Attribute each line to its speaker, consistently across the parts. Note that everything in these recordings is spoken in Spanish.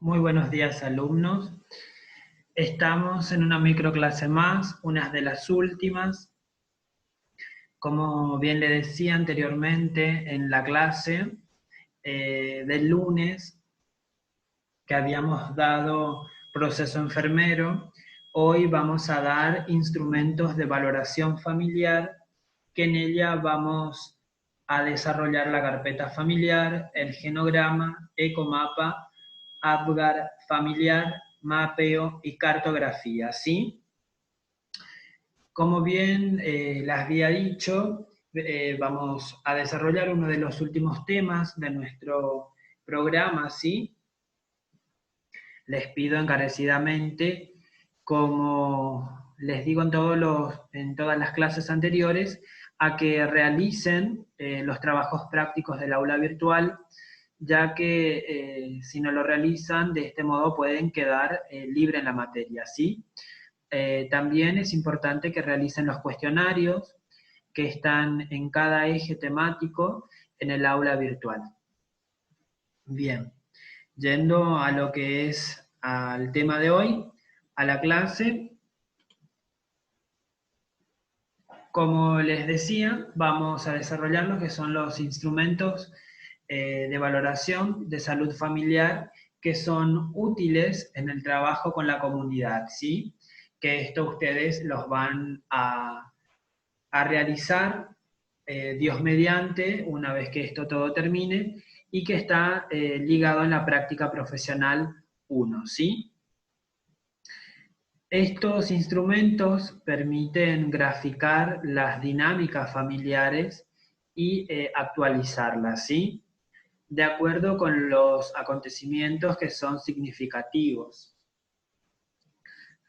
Speaker 1: Muy buenos días, alumnos. Estamos en una microclase más, una de las últimas. Como bien le decía anteriormente en la clase del lunes, que habíamos dado proceso enfermero, hoy vamos a dar instrumentos de valoración familiar, que en ella vamos a desarrollar la carpeta familiar, el genograma, ecomapa, Apgar familiar, mapeo y cartografía, ¿sí? Como bien les había dicho, vamos a desarrollar uno de los últimos temas de nuestro programa, ¿sí? Les pido encarecidamente, como les digo en todas las clases anteriores, a que realicen los trabajos prácticos del aula virtual, ya que si no lo realizan, de este modo pueden quedar libre en la materia, ¿sí? También es importante que realicen los cuestionarios que están en cada eje temático en el aula virtual. Bien, yendo a lo que es al tema de hoy, a la clase, como les decía, vamos a desarrollar lo que son los instrumentos de valoración de salud familiar que son útiles en el trabajo con la comunidad, ¿sí? Que esto ustedes los van a realizar, Dios mediante, una vez que esto todo termine, y que está ligado en la práctica profesional 1, ¿sí? Estos instrumentos permiten graficar las dinámicas familiares y actualizarlas, ¿sí? De acuerdo con los acontecimientos que son significativos.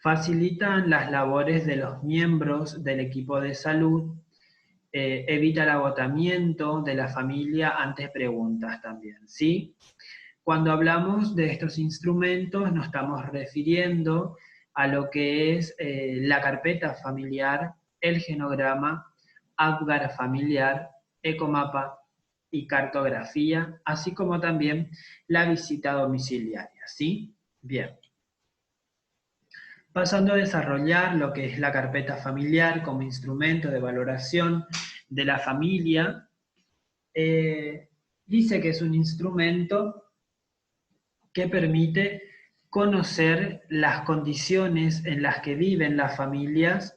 Speaker 1: Facilitan las labores de los miembros del equipo de salud, evita el agotamiento de la familia ante preguntas también, ¿sí? Cuando hablamos de estos instrumentos nos estamos refiriendo a lo que es la carpeta familiar, el genograma, Apgar familiar, ecomapa y cartografía, así como también la visita domiciliaria, ¿sí? Bien. Pasando a desarrollar lo que es la carpeta familiar como instrumento de valoración de la familia, dice que es un instrumento que permite conocer las condiciones en las que viven las familias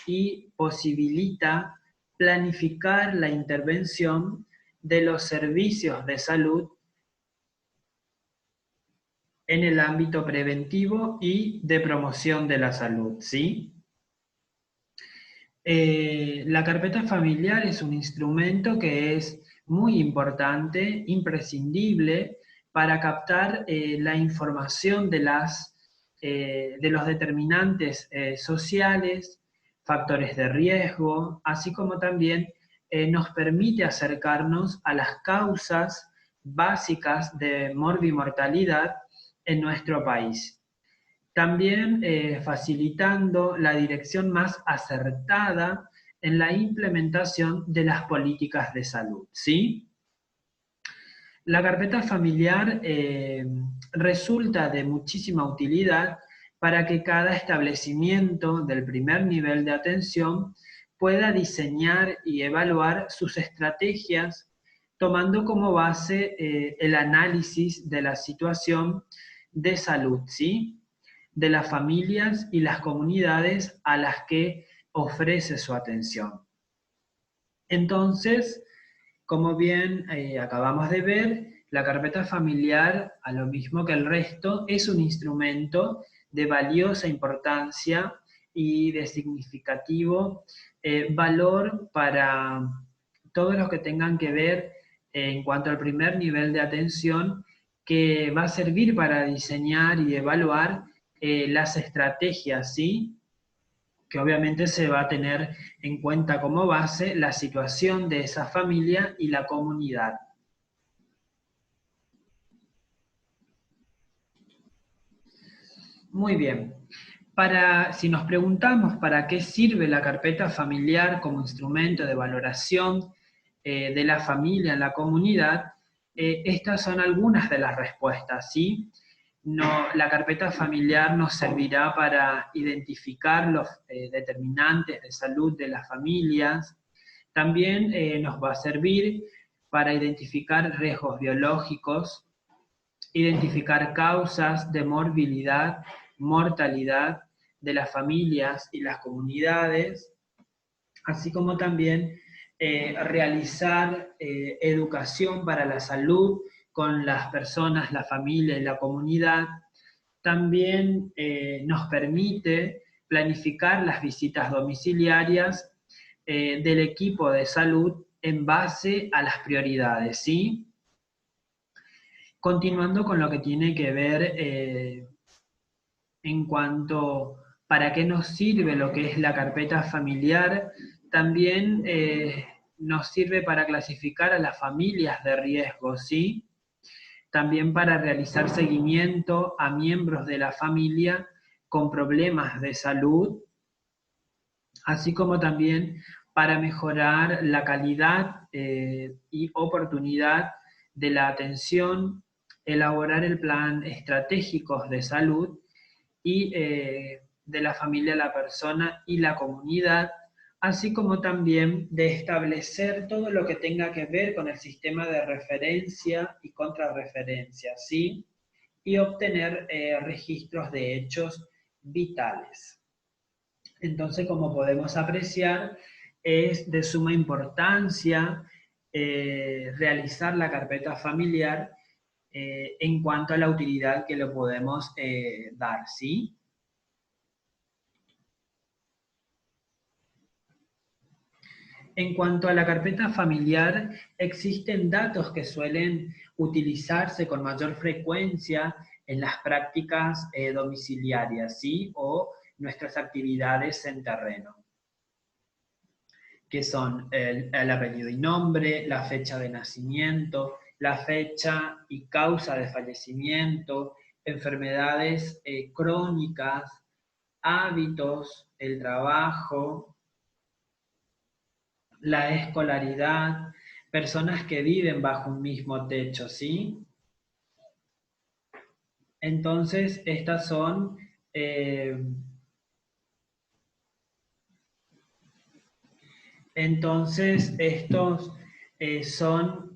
Speaker 1: y posibilita planificar la intervención de los servicios de salud en el ámbito preventivo y de promoción de la salud, ¿sí? La carpeta familiar es un instrumento que es muy importante, imprescindible, para captar la información de los determinantes sociales, factores de riesgo, así como también nos permite acercarnos a las causas básicas de morbimortalidad en nuestro país. También facilitando la dirección más acertada en la implementación de las políticas de salud, ¿sí? La carpeta familiar resulta de muchísima utilidad para que cada establecimiento del primer nivel de atención pueda diseñar y evaluar sus estrategias tomando como base el análisis de la situación de salud, ¿sí? De las familias y las comunidades a las que ofrece su atención. Entonces, como bien acabamos de ver, la carpeta familiar, a lo mismo que el resto, es un instrumento de valiosa importancia y de significativo valor para todos los que tengan que ver en cuanto al primer nivel de atención, que va a servir para diseñar y evaluar las estrategias, ¿sí? Que obviamente se va a tener en cuenta como base la situación de esa familia y la comunidad. Muy bien. Si nos preguntamos para qué sirve la carpeta familiar como instrumento de valoración de la familia en la comunidad, estas son algunas de las respuestas, ¿sí? la carpeta familiar nos servirá para identificar los determinantes de salud de las familias. También nos va a servir para identificar riesgos biológicos, identificar causas de morbilidad, mortalidad de las familias y las comunidades, así como también realizar educación para la salud con las personas, la familia y la comunidad. También nos permite planificar las visitas domiciliarias del equipo de salud en base a las prioridades, ¿sí? Continuando con lo que tiene que ver en cuanto para qué nos sirve lo que es la carpeta familiar, también nos sirve para clasificar a las familias de riesgo, ¿sí? También para realizar seguimiento a miembros de la familia con problemas de salud, así como también para mejorar la calidad y oportunidad de la atención, elaborar el plan estratégico de salud y de la familia, la persona y la comunidad, así como también de establecer todo lo que tenga que ver con el sistema de referencia y contrarreferencia, ¿sí? Y obtener registros de hechos vitales. Entonces, como podemos apreciar, es de suma importancia realizar la carpeta familiar en cuanto a la utilidad que le podemos dar, ¿sí? En cuanto a la carpeta familiar, existen datos que suelen utilizarse con mayor frecuencia en las prácticas domiciliarias, ¿sí? O nuestras actividades en terreno, que son el apellido y nombre, la fecha de nacimiento, la fecha y causa de fallecimiento, enfermedades crónicas, hábitos, el trabajo, la escolaridad, personas que viven bajo un mismo techo, ¿sí? Entonces, estas son estos son,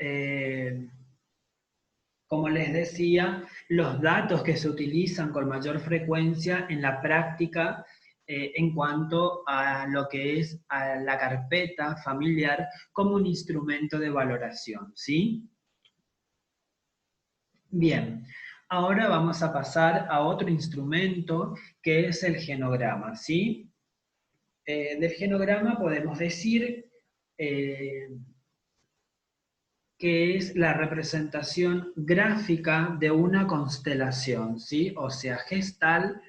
Speaker 1: como les decía, los datos que se utilizan con mayor frecuencia en la práctica en cuanto a lo que es a la carpeta familiar como un instrumento de valoración, ¿sí? Bien, ahora vamos a pasar a otro instrumento que es el genograma, ¿sí? Del genograma podemos decir que es la representación gráfica de una constelación, ¿sí? O sea, gestal,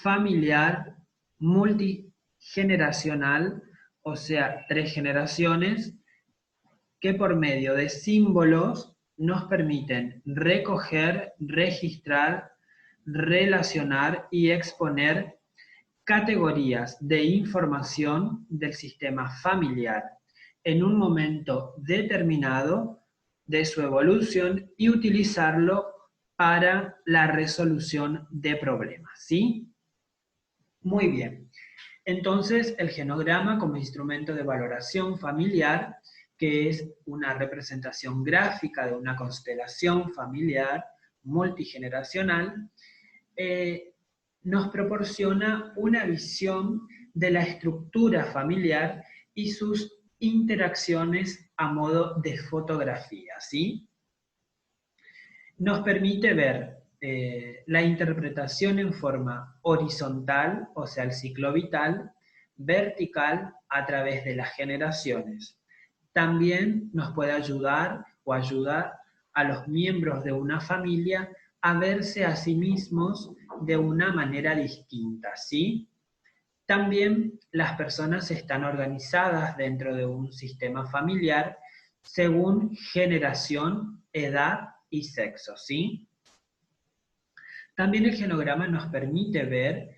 Speaker 1: familiar, multigeneracional, o sea, 3 generaciones, que por medio de símbolos nos permiten recoger, registrar, relacionar y exponer categorías de información del sistema familiar en un momento determinado de su evolución y utilizarlo para la resolución de problemas, ¿sí? Muy bien. Entonces, el genograma como instrumento de valoración familiar, que es una representación gráfica de una constelación familiar multigeneracional, nos proporciona una visión de la estructura familiar y sus interacciones a modo de fotografía, ¿sí? Nos permite ver la interpretación en forma horizontal, o sea, el ciclo vital, vertical, a través de las generaciones. También nos puede ayudar o ayudar a los miembros de una familia a verse a sí mismos de una manera distinta, ¿sí? También las personas están organizadas dentro de un sistema familiar según generación, edad y sexo, ¿sí? También el genograma nos permite ver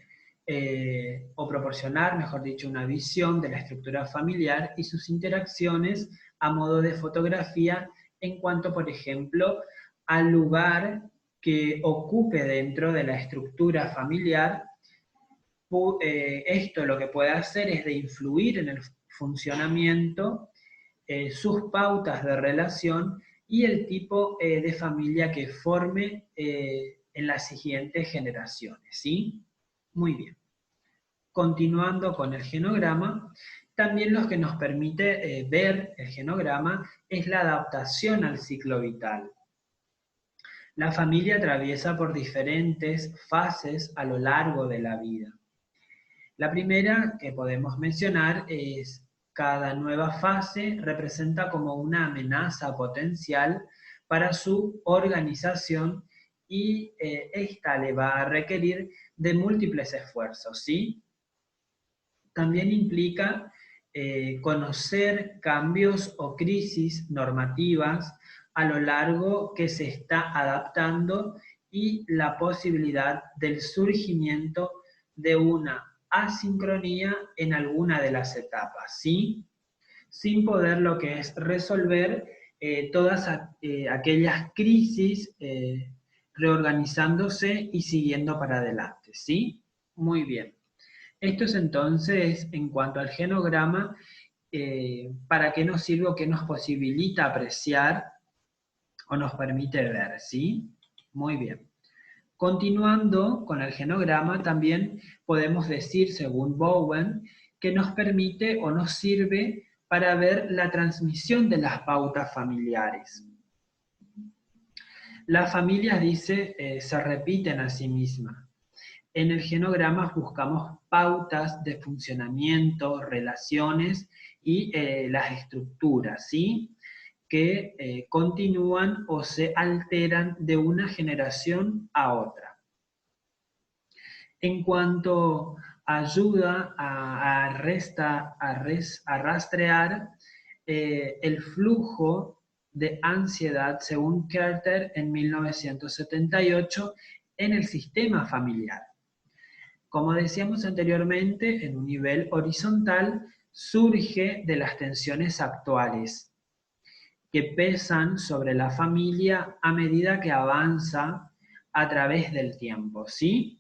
Speaker 1: o proporcionar, mejor dicho, una visión de la estructura familiar y sus interacciones a modo de fotografía en cuanto, por ejemplo, al lugar que ocupe dentro de la estructura familiar. Esto lo que puede hacer es de influir en el funcionamiento, sus pautas de relación y el tipo de familia que forme en las siguientes generaciones, ¿sí? Muy bien. Continuando con el genograma, también lo que nos permite ver el genograma es la adaptación al ciclo vital. La familia atraviesa por diferentes fases a lo largo de la vida. La primera que podemos mencionar es cada nueva fase representa como una amenaza potencial para su organización y esta le va a requerir de múltiples esfuerzos, ¿sí? También implica conocer cambios o crisis normativas a lo largo que se está adaptando y la posibilidad del surgimiento de una asincronía en alguna de las etapas, ¿sí? Sin poder lo que es resolver todas aquellas crisis reorganizándose y siguiendo para adelante, ¿sí? Muy bien. Esto es entonces en cuanto al genograma, para qué nos sirve o qué nos posibilita apreciar o nos permite ver, ¿sí? Muy bien. Continuando con el genograma, también podemos decir, según Bowen, que nos permite o nos sirve para ver la transmisión de las pautas familiares. Las familias, dice, se repiten a sí mismas. En el genograma buscamos pautas de funcionamiento, relaciones y las estructuras, ¿sí? Que continúan o se alteran de una generación a otra. En cuanto a ayuda a rastrear el flujo de ansiedad, según Carter en 1978, en el sistema familiar. Como decíamos anteriormente, en un nivel horizontal surge de las tensiones actuales que pesan sobre la familia a medida que avanza a través del tiempo, ¿sí?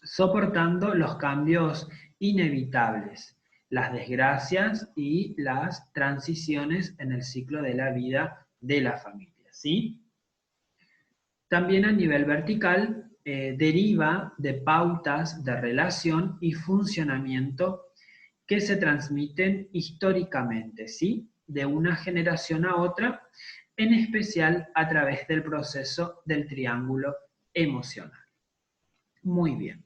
Speaker 1: Soportando los cambios inevitables, las desgracias y las transiciones en el ciclo de la vida de la familia, ¿sí? También a nivel vertical deriva de pautas de relación y funcionamiento que se transmiten históricamente, ¿sí? De una generación a otra, en especial a través del proceso del triángulo emocional. Muy bien.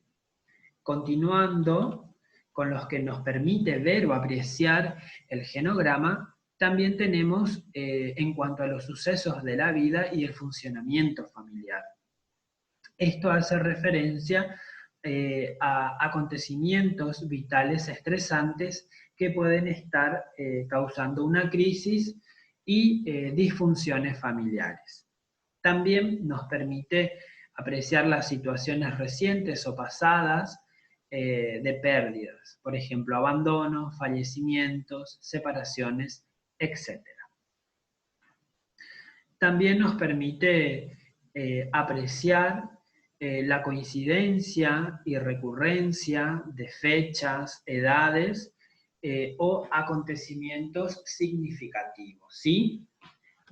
Speaker 1: Continuando con los que nos permite ver o apreciar el genograma, también tenemos en cuanto a los sucesos de la vida y el funcionamiento familiar. Esto hace referencia a acontecimientos vitales estresantes que pueden estar causando una crisis y disfunciones familiares. También nos permite apreciar las situaciones recientes o pasadas de pérdidas, por ejemplo, abandonos, fallecimientos, separaciones, etc. También nos permite apreciar la coincidencia y recurrencia de fechas, edades o acontecimientos significativos, ¿sí?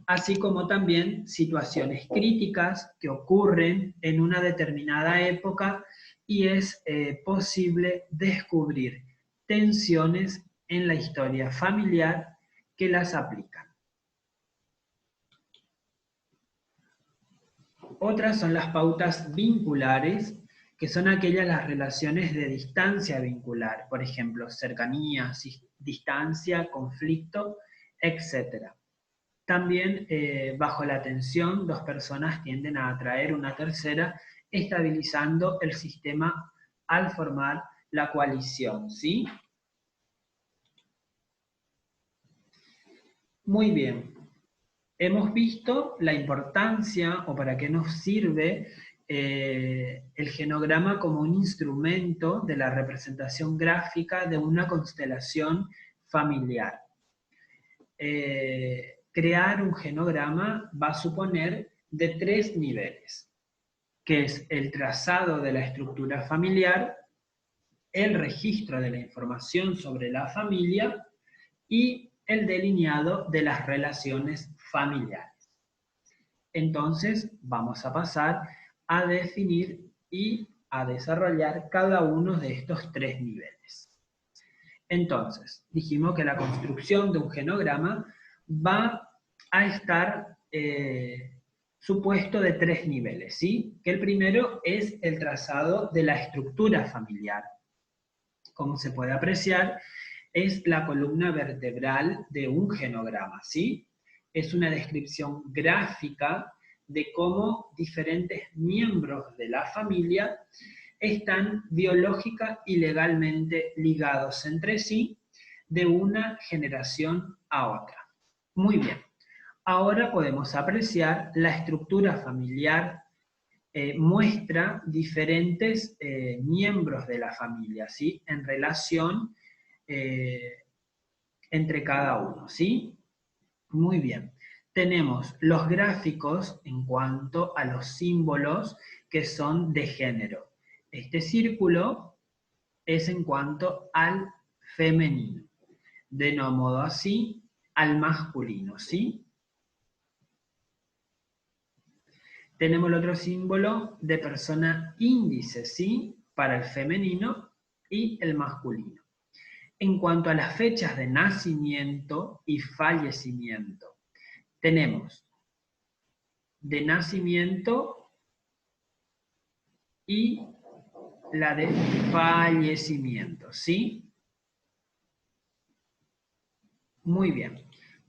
Speaker 1: Así como también situaciones críticas que ocurren en una determinada época y es posible descubrir tensiones en la historia familiar que las aplican. Otras son las pautas vinculares, que son aquellas las relaciones de distancia vincular, por ejemplo, cercanía, distancia, conflicto, etc. También, bajo la tensión, dos personas tienden a atraer una tercera, estabilizando el sistema al formar la coalición, ¿sí? Muy bien. Hemos visto la importancia o para qué nos sirve el genograma como un instrumento de la representación gráfica de una constelación familiar. Crear un genograma va a suponer de 3 niveles, que es el trazado de la estructura familiar, el registro de la información sobre la familia y el delineado de las relaciones familiares. Entonces, vamos a pasar a definir y a desarrollar cada uno de estos 3 niveles. Entonces, dijimos que la construcción de un genograma va a estar supuesto de 3 niveles, ¿sí? Que el primero es el trazado de la estructura familiar. Como se puede apreciar, es la columna vertebral de un genograma, ¿sí? Es una descripción gráfica de cómo diferentes miembros de la familia están biológica y legalmente ligados entre sí de una generación a otra. Muy bien. Ahora podemos apreciar la estructura familiar. Muestra diferentes miembros de la familia, ¿sí? En relación entre cada uno, ¿sí? Muy bien. Tenemos los gráficos en cuanto a los símbolos que son de género. Este círculo es en cuanto al femenino. De no modo así, al masculino, ¿sí? Tenemos el otro símbolo de persona índice, ¿sí? Para el femenino y el masculino. En cuanto a las fechas de nacimiento y fallecimiento, tenemos de nacimiento y la de fallecimiento, ¿sí? Muy bien.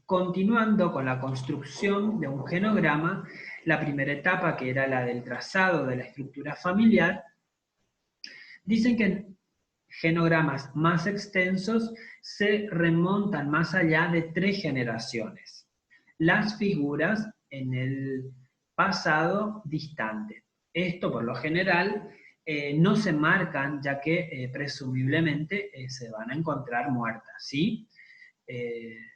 Speaker 1: Continuando con la construcción de un genograma, la primera etapa, que era la del trazado de la estructura familiar, dicen que genogramas más extensos se remontan más allá de 3 generaciones. Las figuras en el pasado distante. Esto, por lo general, no se marcan, ya que presumiblemente se van a encontrar muertas, ¿sí?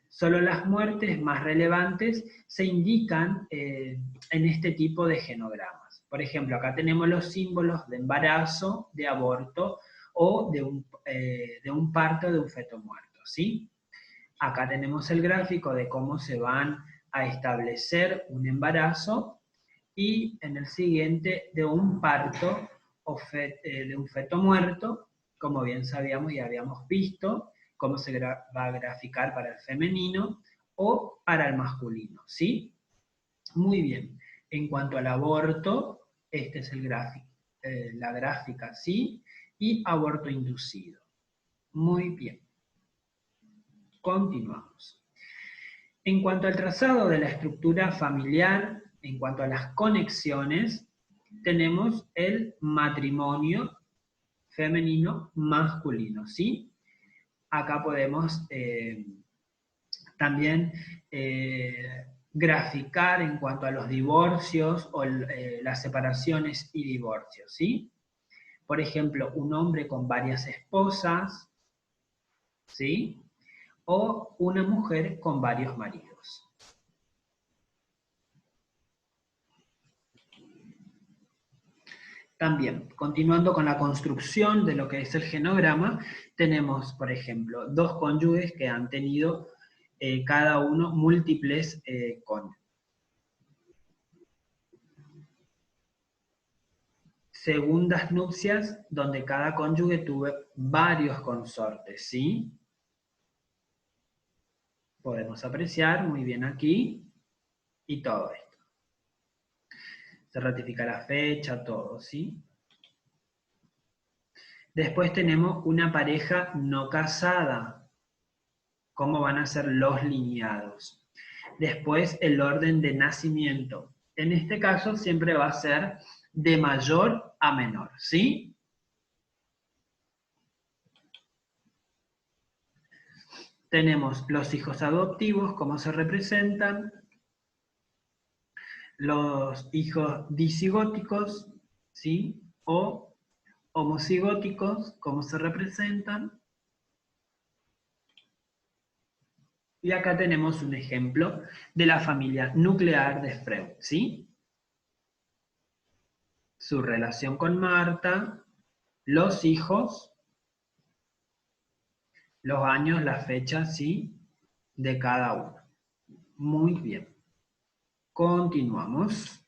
Speaker 1: Solo las muertes más relevantes se indican en este tipo de genogramas. Por ejemplo, acá tenemos los símbolos de embarazo, de aborto o de un parto de un feto muerto, ¿sí? Acá tenemos el gráfico de cómo se van a establecer un embarazo y en el siguiente de un parto de un feto muerto, como bien sabíamos y habíamos visto, cómo se va a graficar para el femenino o para el masculino, ¿sí? Muy bien. En cuanto al aborto, este es el gráfico, la gráfica, ¿sí? Y aborto inducido. Muy bien. Continuamos. En cuanto al trazado de la estructura familiar, en cuanto a las conexiones, tenemos el matrimonio femenino masculino, ¿sí? Acá podemos también graficar en cuanto a los divorcios o las separaciones y divorcios, ¿sí? Por ejemplo, un hombre con varias esposas, ¿sí? O una mujer con varios maridos. También, continuando con la construcción de lo que es el genograma, tenemos, por ejemplo, 2 cónyuges que han tenido cada uno múltiples cónyuges. Segundas nupcias, donde cada cónyuge tuvo varios consortes, ¿sí? Podemos apreciar muy bien aquí y todo esto. Se ratifica la fecha, todo, ¿sí? Después tenemos una pareja no casada. ¿Cómo van a ser los lineados? Después el orden de nacimiento. En este caso siempre va a ser de mayor a menor, ¿sí? Tenemos los hijos adoptivos, cómo se representan, los hijos disigóticos, ¿sí? O homocigóticos, cómo se representan. Y acá tenemos un ejemplo de la familia nuclear de Freud, ¿sí? su relación con Marta, los hijos, los años, las fechas, ¿sí? De cada uno. Muy bien. Continuamos.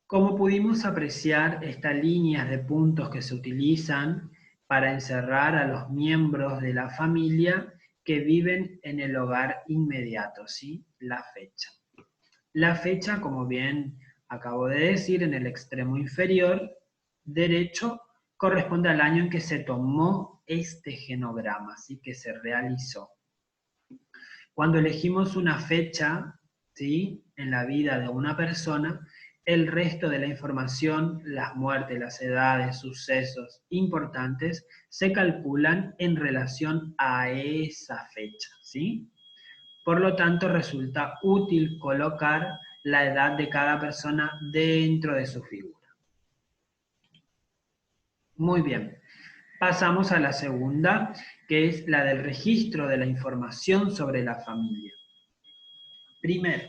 Speaker 1: Como pudimos apreciar, estas líneas de puntos que se utilizan para encerrar a los miembros de la familia que viven en el hogar inmediato, ¿sí? La fecha. La fecha, como bien acabo de decir, en el extremo inferior derecho, corresponde al año en que se tomó este genograma, ¿sí? Que se realizó. Cuando elegimos una fecha, ¿sí? En la vida de una persona, el resto de la información, las muertes, las edades, sucesos importantes, se calculan en relación a esa fecha, ¿sí? Por lo tanto, resulta útil colocar la edad de cada persona dentro de su figura. Muy bien. Pasamos a la segunda, que es la del registro de la información sobre la familia. Primero,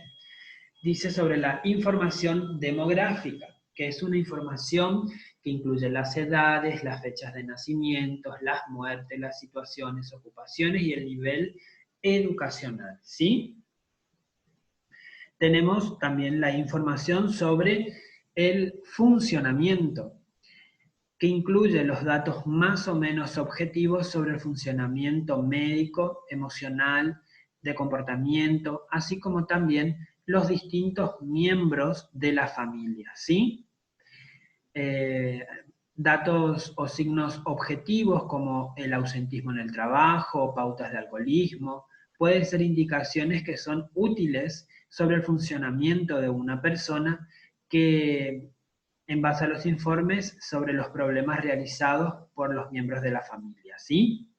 Speaker 1: dice sobre la información demográfica, que es una información que incluye las edades, las fechas de nacimiento, las muertes, las situaciones, ocupaciones y el nivel educacional, ¿sí? Tenemos también la información sobre el funcionamiento, que incluye los datos más o menos objetivos sobre el funcionamiento médico, emocional, de comportamiento, así como también los distintos miembros de la familia, ¿sí? Datos o signos objetivos como el ausentismo en el trabajo, pautas de alcoholismo, pueden ser indicaciones que son útiles sobre el funcionamiento de una persona que en base a los informes sobre los problemas realizados por los miembros de la familia, ¿sí?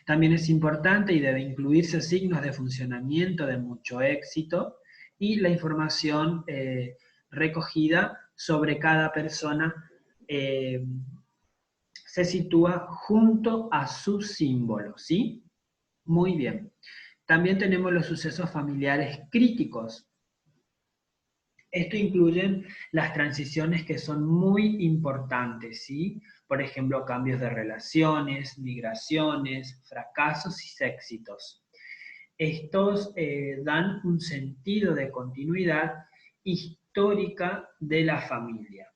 Speaker 1: También es importante y debe incluirse signos de funcionamiento de mucho éxito y la información recogida sobre cada persona se sitúa junto a su símbolo, ¿sí? Muy bien. También tenemos los sucesos familiares críticos. Esto incluye las transiciones que son muy importantes, ¿sí? Por ejemplo, cambios de relaciones, migraciones, fracasos y éxitos. Estos dan un sentido de continuidad histórica de la familia.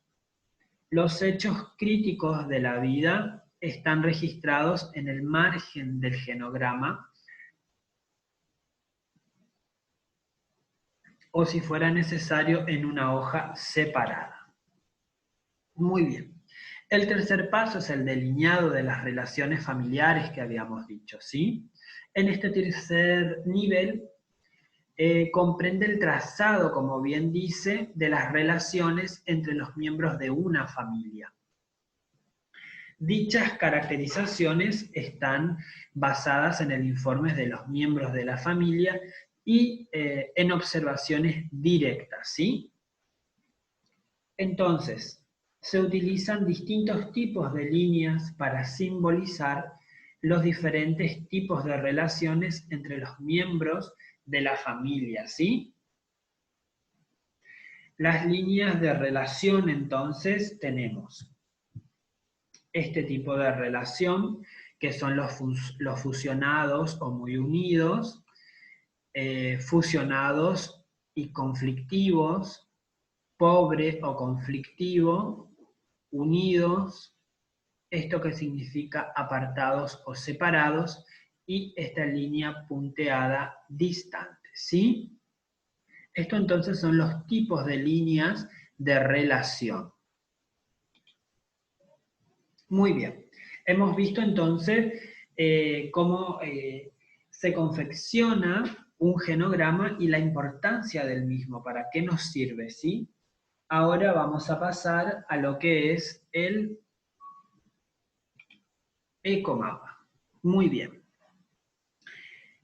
Speaker 1: Los hechos críticos de la vida están registrados en el margen del genograma, o si fuera necesario en una hoja separada. Muy bien. El tercer paso es el delineado de las relaciones familiares que habíamos dicho, ¿sí? En este tercer nivel comprende el trazado, como bien dice, de las relaciones entre los miembros de una familia. Dichas caracterizaciones están basadas en el informe de los miembros de la familia y en observaciones directas, ¿sí? Entonces, se utilizan distintos tipos de líneas para simbolizar los diferentes tipos de relaciones entre los miembros de la familia, ¿sí? Las líneas de relación, entonces, tenemos este tipo de relación, que son los fusionados o muy unidos, fusionados y conflictivos, pobre o conflictivo, unidos, esto que significa apartados o separados, y esta línea punteada distante, ¿sí? Esto entonces son los tipos de líneas de relación. Muy bien. Hemos visto entonces cómo se confecciona un genograma y la importancia del mismo, para qué nos sirve, ¿sí? Ahora vamos a pasar a lo que es el ecomapa. Muy bien.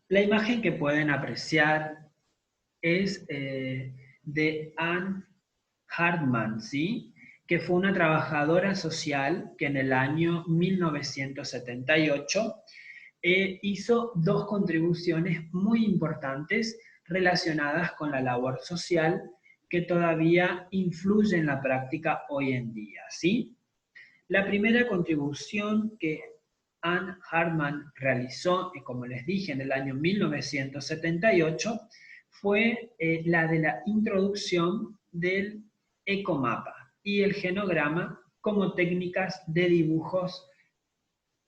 Speaker 1: La imagen que pueden apreciar es de Anne Hartman, ¿sí? Que fue una trabajadora social que en el año 1978 hizo dos contribuciones muy importantes relacionadas con la labor social que todavía influye en la práctica hoy en día, ¿sí? La primera contribución que Anne Hartman realizó, como les dije, en el año 1978, fue la de la introducción del ecomapa y el genograma como técnicas de dibujos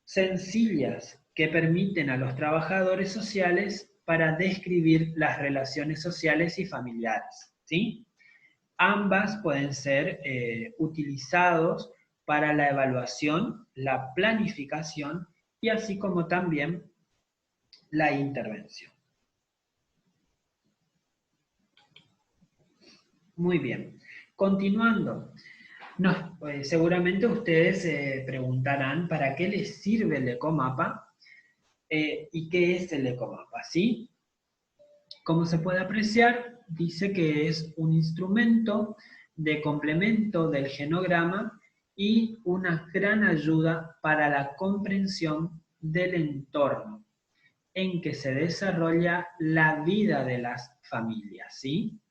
Speaker 1: sencillas que permiten a los trabajadores sociales para describir las relaciones sociales y familiares, ¿sí? Ambas pueden ser utilizados para la evaluación, la planificación y así como también la intervención. Muy bien. Continuando, seguramente ustedes se preguntarán para qué les sirve el ecomapa y qué es el ecomapa, ¿sí? Como se puede apreciar, dice que es un instrumento de complemento del genograma y una gran ayuda para la comprensión del entorno en que se desarrolla la vida de las familias, ¿sí?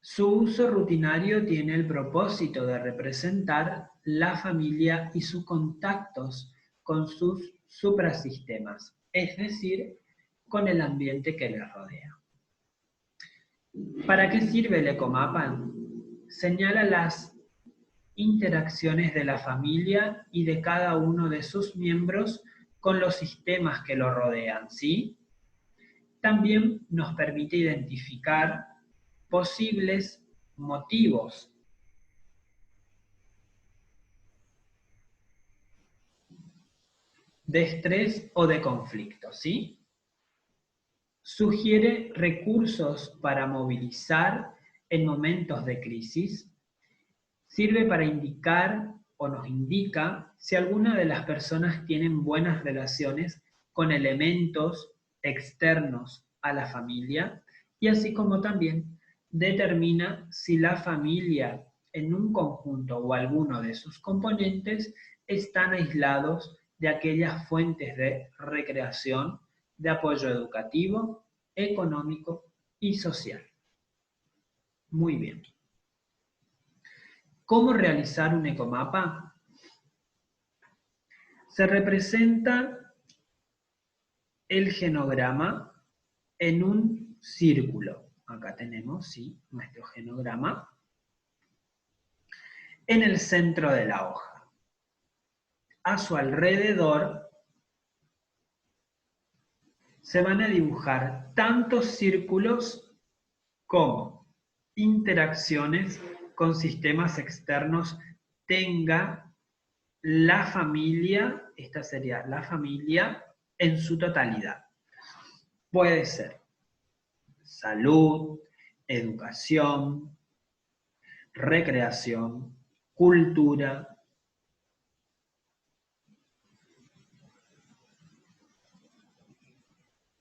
Speaker 1: Su uso rutinario tiene el propósito de representar la familia y sus contactos con sus suprasistemas, es decir, con el ambiente que les rodea. ¿Para qué sirve el ecomapa? Señala las interacciones de la familia y de cada uno de sus miembros con los sistemas que lo rodean, ¿sí? También nos permite identificar posibles motivos de estrés o de conflicto, ¿sí? Sugiere recursos para movilizar en momentos de crisis. Sirve para indicar o nos indica si alguna de las personas tienen buenas relaciones con elementos externos a la familia y así como también determina si la familia en un conjunto o alguno de sus componentes están aislados de aquellas fuentes de recreación, de apoyo educativo, económico y social. Muy bien. ¿Cómo realizar un ecomapa? Se representa el genograma en un círculo. Acá tenemos, sí, nuestro genograma. En el centro de la hoja. A su alrededor se van a dibujar tantos círculos como interacciones con sistemas externos tenga la familia, esta sería la familia en su totalidad. Puede ser salud, educación, recreación, cultura,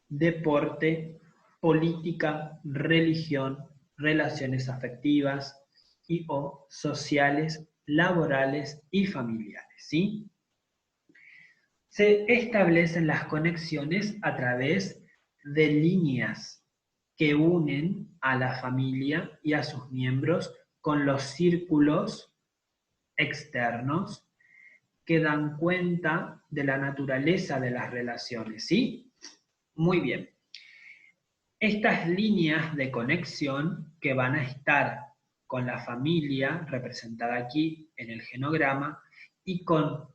Speaker 1: deporte, política, religión, relaciones afectivas y o sociales, laborales y familiares, ¿sí? Se establecen las conexiones a través de líneas que unen a la familia y a sus miembros con los círculos externos que dan cuenta de la naturaleza de las relaciones, ¿sí? Muy bien. Estas líneas de conexión que van a estar con la familia, representada aquí en el genograma, y con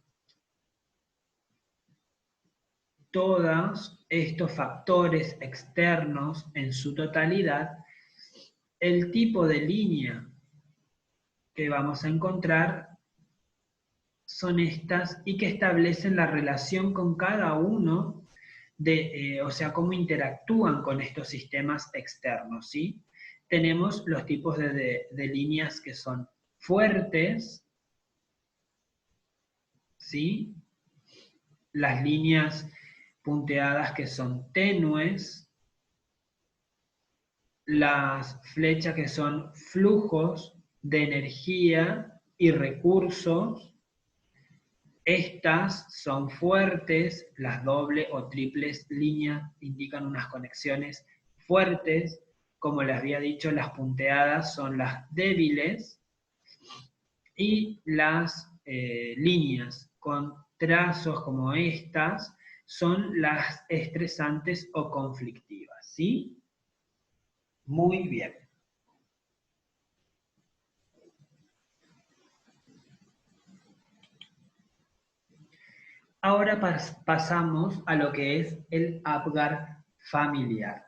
Speaker 1: todos estos factores externos en su totalidad, el tipo de línea que vamos a encontrar son estas y que establecen la relación con cada uno o sea, cómo interactúan con estos sistemas externos, ¿sí? Tenemos los tipos de líneas que son fuertes, ¿sí? Las líneas punteadas que son tenues, las flechas que son flujos de energía y recursos. Estas son fuertes, las doble o triples líneas indican unas conexiones fuertes, como les había dicho, las punteadas son las débiles, y las líneas con trazos como estas son las estresantes o conflictivas, ¿sí? Muy bien. Ahora pasamos a lo que es el Apgar familiar.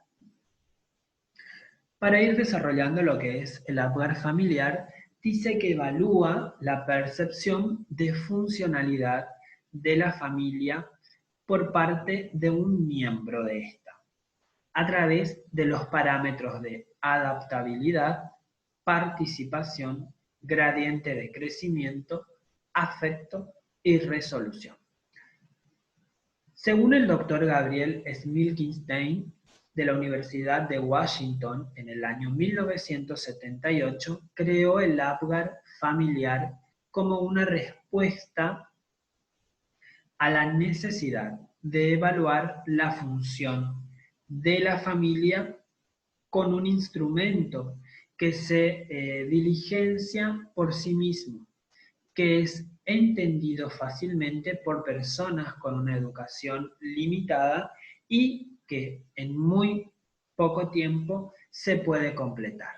Speaker 1: Para ir desarrollando lo que es el Apgar familiar, dice que evalúa la percepción de funcionalidad de la familia por parte de un miembro de esta, a través de los parámetros de adaptabilidad, participación, gradiente de crecimiento, afecto y resolución. Según el doctor Gabriel Smilkinstein, de la Universidad de Washington, en el año 1978, creó el Apgar familiar como una respuesta a la necesidad de evaluar la función de la familia con un instrumento que se diligencia por sí mismo, que es entendido fácilmente por personas con una educación limitada y que en muy poco tiempo se puede completar.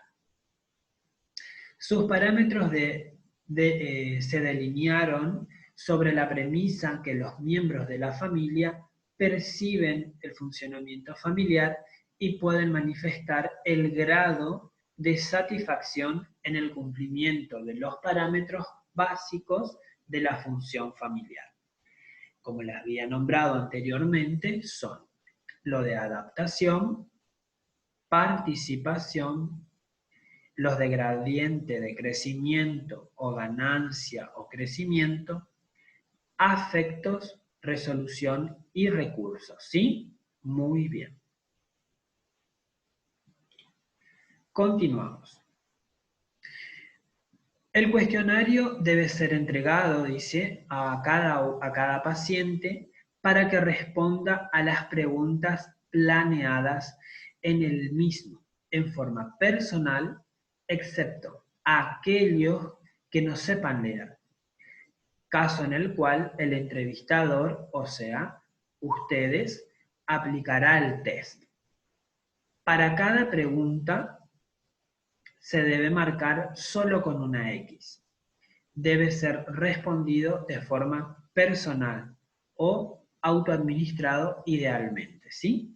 Speaker 1: Sus parámetros se delinearon sobre la premisa que los miembros de la familia perciben el funcionamiento familiar y pueden manifestar el grado de satisfacción en el cumplimiento de los parámetros básicos de la función familiar. Como les había nombrado anteriormente, son lo de adaptación, participación, los de gradiente de crecimiento o ganancia o crecimiento, afectos, resolución y recursos. ¿Sí? Muy bien. Continuamos. El cuestionario debe ser entregado, dice, a cada paciente para que responda a las preguntas planeadas en el mismo, en forma personal, excepto a aquellos que no sepan leer, caso en el cual el entrevistador, o sea, ustedes, aplicará el test. Para cada pregunta se debe marcar solo con una X. Debe ser respondido de forma personal o autoadministrado idealmente, ¿sí?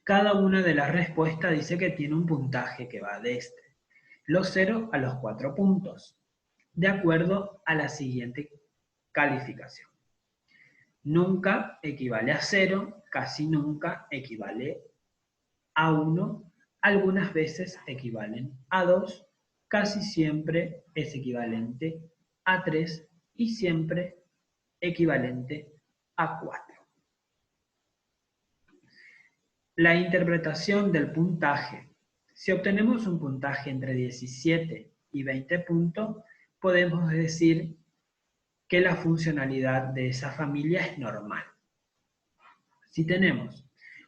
Speaker 1: Cada una de las respuestas dice que tiene un puntaje que va desde los 0 a los 4 puntos, de acuerdo a la siguiente calificación. Nunca equivale a 0, casi nunca equivale a 1, algunas veces equivalen a 2, casi siempre es equivalente a 3 y siempre equivalente a 4. La interpretación del puntaje. Si obtenemos un puntaje entre 17 y 20 puntos, podemos decir que la funcionalidad de esa familia es normal. Si tenemos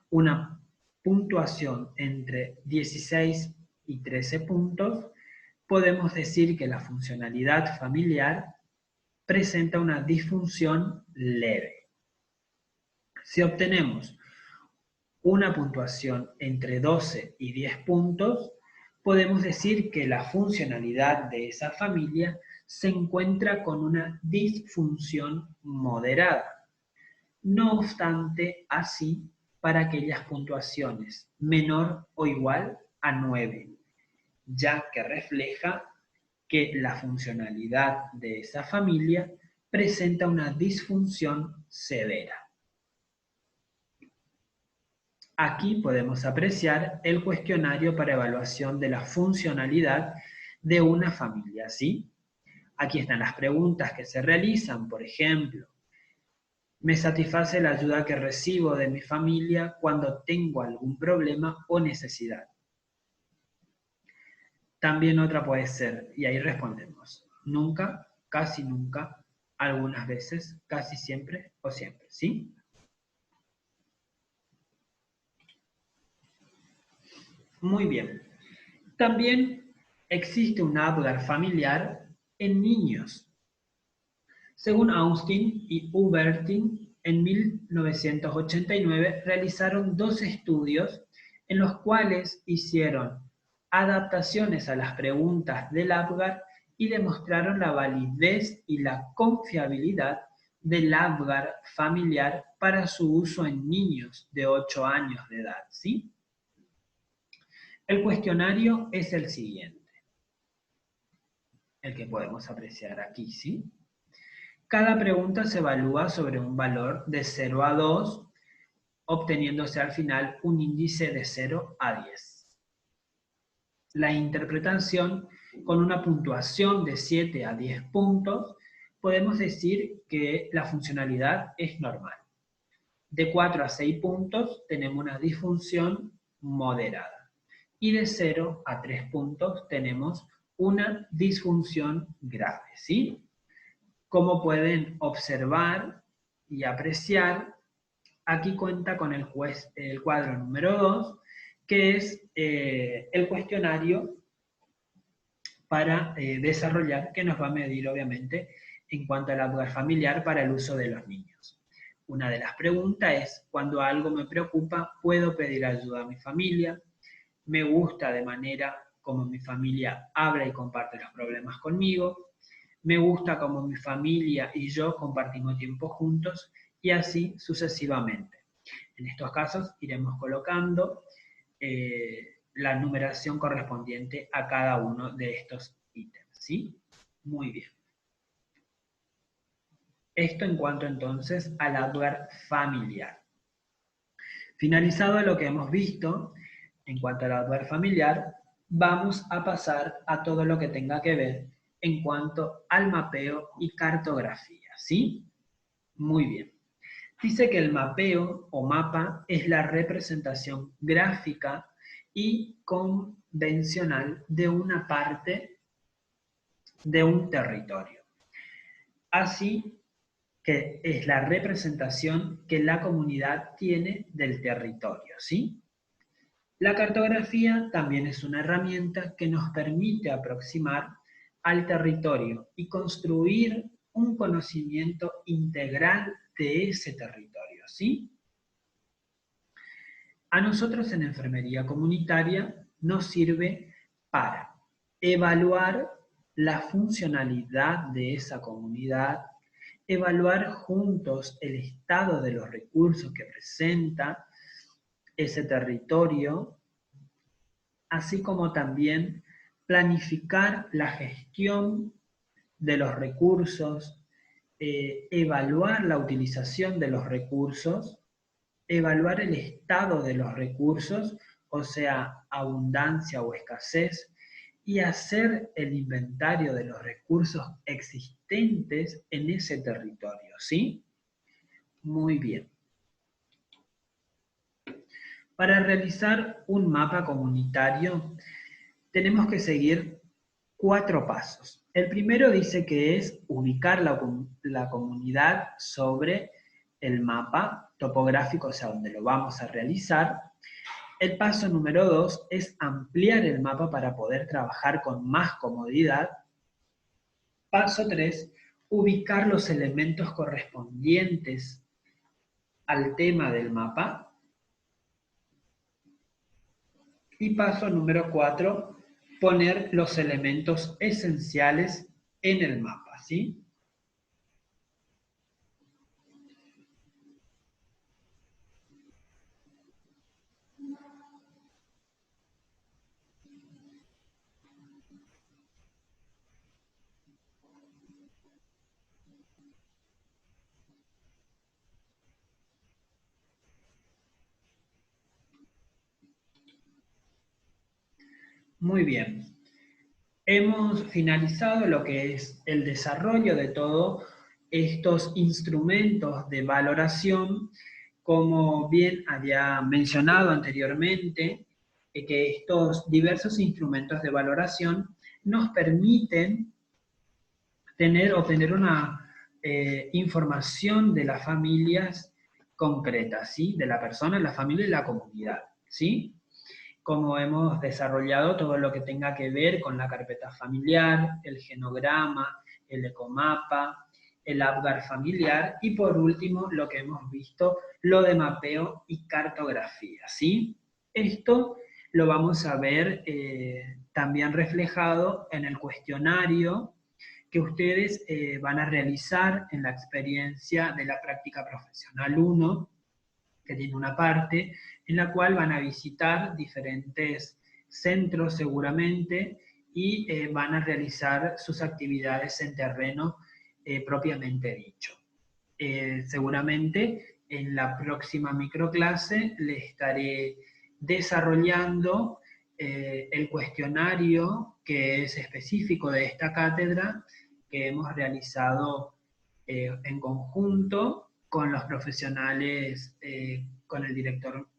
Speaker 1: una puntuación entre 16 y 13 puntos, podemos decir que la funcionalidad familiar presenta una disfunción leve. Si obtenemos una puntuación entre 12 y 10 puntos, podemos decir que la funcionalidad de esa familia se encuentra con una disfunción moderada. No obstante, así, para aquellas puntuaciones menor o igual a 9, ya que refleja que la funcionalidad de esa familia presenta una disfunción severa. Aquí podemos apreciar el cuestionario para evaluación de la funcionalidad de una familia, ¿sí? Aquí están las preguntas que se realizan, por ejemplo, ¿me satisface la ayuda que recibo de mi familia cuando tengo algún problema o necesidad? También otra puede ser, y ahí respondemos, nunca, casi nunca, algunas veces, casi siempre o siempre, ¿sí? Muy bien. También existe un Apgar familiar en niños. Según Austin y Hubertin, en 1989 realizaron 2 estudios en los cuales hicieron adaptaciones a las preguntas del Apgar y demostraron la validez y la confiabilidad del Apgar familiar para su uso en niños de 8 años de edad, ¿sí? El cuestionario es el siguiente, el que podemos apreciar aquí, ¿sí? Cada pregunta se evalúa sobre un valor de 0 a 2, obteniéndose al final un índice de 0 a 10. La interpretación con una puntuación de 7 a 10 puntos, podemos decir que la funcionalidad es normal. De 4 a 6 puntos tenemos una disfunción moderada. Y de 0 a 3 puntos tenemos una disfunción grave, ¿sí? Como pueden observar y apreciar, aquí cuenta con el cuadro número 2, que es el cuestionario para desarrollar, que nos va a medir obviamente en cuanto al Apgar familiar para el uso de los niños. Una de las preguntas es, cuando algo me preocupa, ¿puedo pedir ayuda a mi familia? Me gusta de manera como mi familia habla y comparte los problemas conmigo. Me gusta como mi familia y yo compartimos tiempo juntos, y así sucesivamente. En estos casos iremos colocando la numeración correspondiente a cada uno de estos ítems, ¿sí? Muy bien. Esto en cuanto entonces al Apgar familiar. Finalizado lo que hemos visto en cuanto al Apgar familiar, vamos a pasar a todo lo que tenga que ver en cuanto al mapeo y cartografía, ¿sí? Muy bien. Dice que el mapeo o mapa es la representación gráfica y convencional de una parte de un territorio. Así que es la representación que la comunidad tiene del territorio, ¿sí? La cartografía también es una herramienta que nos permite aproximar al territorio y construir un conocimiento integral de ese territorio, ¿sí? A nosotros en enfermería comunitaria nos sirve para evaluar la funcionalidad de esa comunidad, evaluar juntos el estado de los recursos que presenta ese territorio, así como también planificar la gestión de los recursos, evaluar la utilización de los recursos, evaluar el estado de los recursos, o sea, abundancia o escasez, y hacer el inventario de los recursos existentes en ese territorio, ¿sí? Muy bien. Para realizar un mapa comunitario, tenemos que seguir 4 pasos. El primero dice que es ubicar la comunidad sobre el mapa topográfico, o sea, donde lo vamos a realizar. El paso número 2 es ampliar el mapa para poder trabajar con más comodidad. Paso 3, ubicar los elementos correspondientes al tema del mapa. Y paso número 4, poner los elementos esenciales en el mapa, ¿sí? Muy bien. Hemos finalizado lo que es el desarrollo de todos estos instrumentos de valoración. Como bien había mencionado anteriormente, que estos diversos instrumentos de valoración nos permiten obtener una información de las familias concretas, ¿sí? De la persona, la familia y la comunidad, ¿sí? como hemos desarrollado todo lo que tenga que ver con la carpeta familiar, el genograma, el ecomapa, el APGAR familiar y por último lo que hemos visto, lo de mapeo y cartografía, ¿sí? Esto lo vamos a ver también reflejado en el cuestionario que ustedes van a realizar en la experiencia de la práctica profesional 1, que tiene una parte en la cual van a visitar diferentes centros seguramente y van a realizar sus actividades en terreno propiamente dicho. Seguramente en la próxima microclase les estaré desarrollando el cuestionario que es específico de esta cátedra que hemos realizado en conjunto con los profesionales, con el director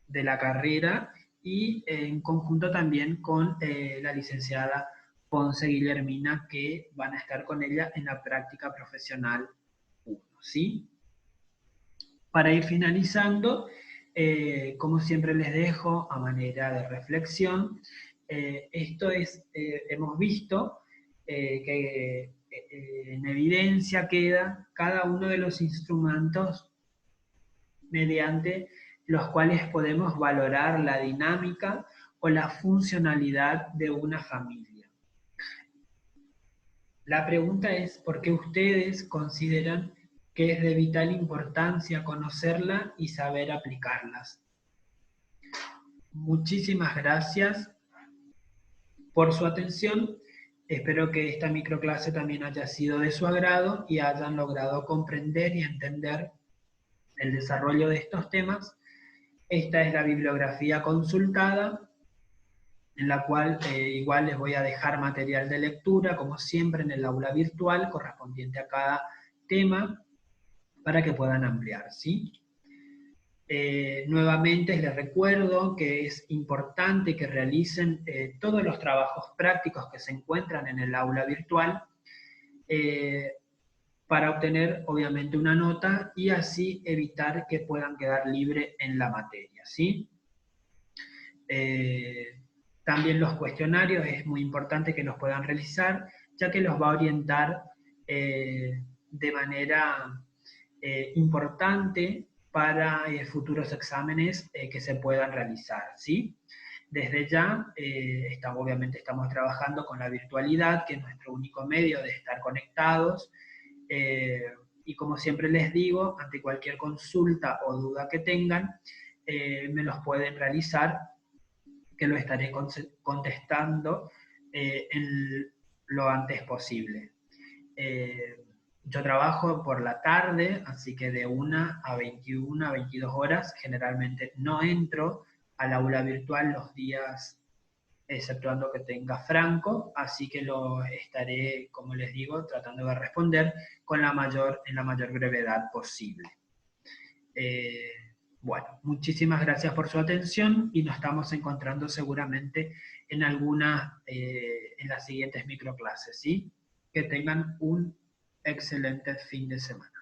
Speaker 1: de la carrera y en conjunto también con la licenciada Ponce Guillermina, que van a estar con ella en la práctica profesional 1, ¿sí? Para ir finalizando, como siempre les dejo a manera de reflexión, esto es, hemos visto que en evidencia queda cada uno de los instrumentos mediante los cuales podemos valorar la dinámica o la funcionalidad de una familia. La pregunta es, ¿por qué ustedes consideran que es de vital importancia conocerla y saber aplicarlas? Muchísimas gracias por su atención. Espero que esta microclase también haya sido de su agrado y hayan logrado comprender y entender el desarrollo de estos temas. Esta es la bibliografía consultada, en la cual igual les voy a dejar material de lectura, como siempre en el aula virtual, correspondiente a cada tema, para que puedan ampliar, ¿sí? Nuevamente les recuerdo que es importante que realicen todos los trabajos prácticos que se encuentran en el aula virtual para obtener obviamente una nota y así evitar que puedan quedar libres en la materia, ¿sí? También los cuestionarios es muy importante que los puedan realizar, ya que los va a orientar de manera importante para futuros exámenes que se puedan realizar, ¿sí? Desde ya, obviamente estamos trabajando con la virtualidad, que es nuestro único medio de estar conectados, y como siempre les digo, ante cualquier consulta o duda que tengan, me los pueden realizar, que lo estaré contestando lo antes posible. Yo trabajo por la tarde, así que de 1 a 21 a 22 horas, generalmente no entro al aula virtual los días, exceptuando que tenga franco, así que lo estaré, como les digo, tratando de responder en la mayor brevedad posible. Bueno, muchísimas gracias por su atención y nos estamos encontrando seguramente en en las siguientes microclases, ¿sí? Que tengan un excelente fin de semana.